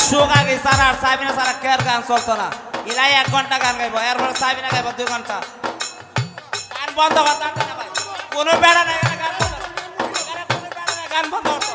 সুখ আগে সারা আর সাবিনা সারা কেয়ার গান চলতো না এরাই 1 ঘন্টা গান গাইবো এরপরে সাবিনা গাইবো 2 ঘন্টা গান বন্ধ করতে না ভাই কোনো বেড়া নাই গান বন্ধ গান বন্ধ করতো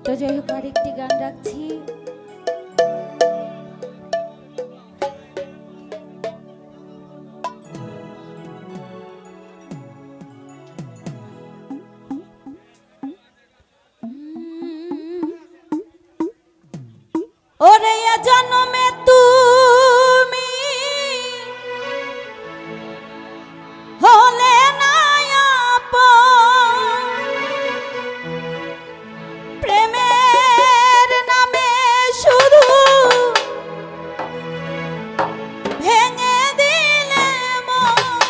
তো যাই হোক আরেকটি গান রাখছি। ওরে জন্মে তুমি হলে না আপন, প্রেমের নামে শুধু ভেঙে দিলে মন,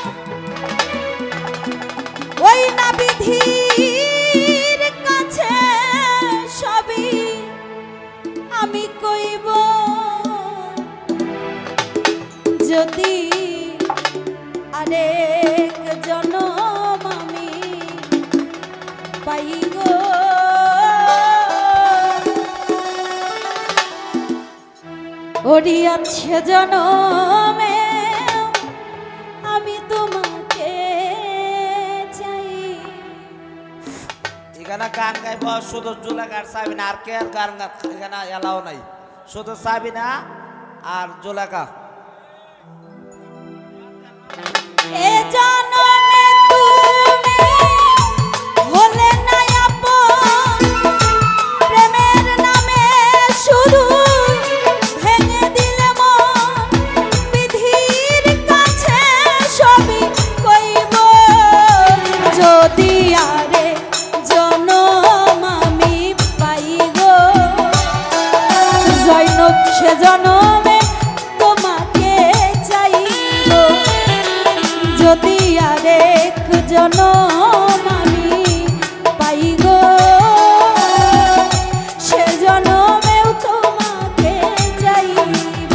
ওই না বিধির কাছে সবই আমি কইব, যদি আরেক জনম আমি পাই গো, ওরি আছে জনমে আমি তোমাকে চাই। এখানে গান গাইব শুধু জুলেখা আর সাবিনা, আর কে আর গান এখানে এলাও নাই, শুধু সাবিনা আর জুলেখা। এ জনমে তুমি হলে না আপন, প্রেমের নামে শুধু ভেঙে দিলে মন, বিধির কাছে সবই কইব, যদি আরে জনম আমি পাই গো, জৈনব সে জনমে তোমাকে চাইব, যদি আরেক জনম আমি পাই গো, সে জনমেও তোমাকে চাইব।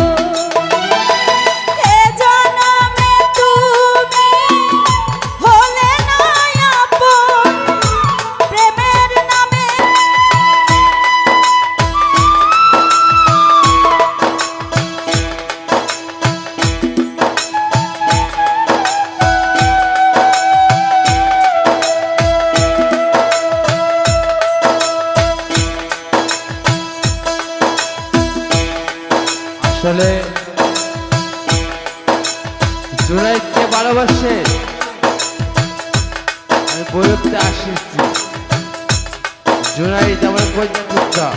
এ জনমে তুমি হলে না আপন, প্রেমের নামে আসলে জোনাইকে ভালোবাসে আমি বলতে আসিছি জোনাই আমার কন্যা টুকরা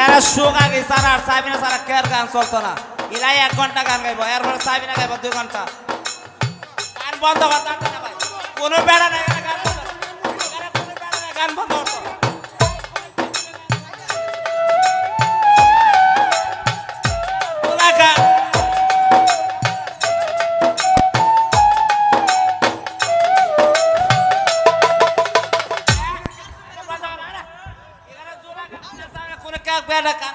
এরা সুখ আগে সারা আর সাবিনা সারা কেয়ার গান চলতো না এরাই 1 ঘন্টা গান গাইবো এরপরে সাবিনা গাইবো 2 ঘন্টা গান বন্ধ কর টানতে না ভাই কোনো বেড়া নাই এখানে গান বন্ধ এখানে কোনো বেড়া নাই গান বন্ধ করতো তোরা গান কোনো বেড়া গান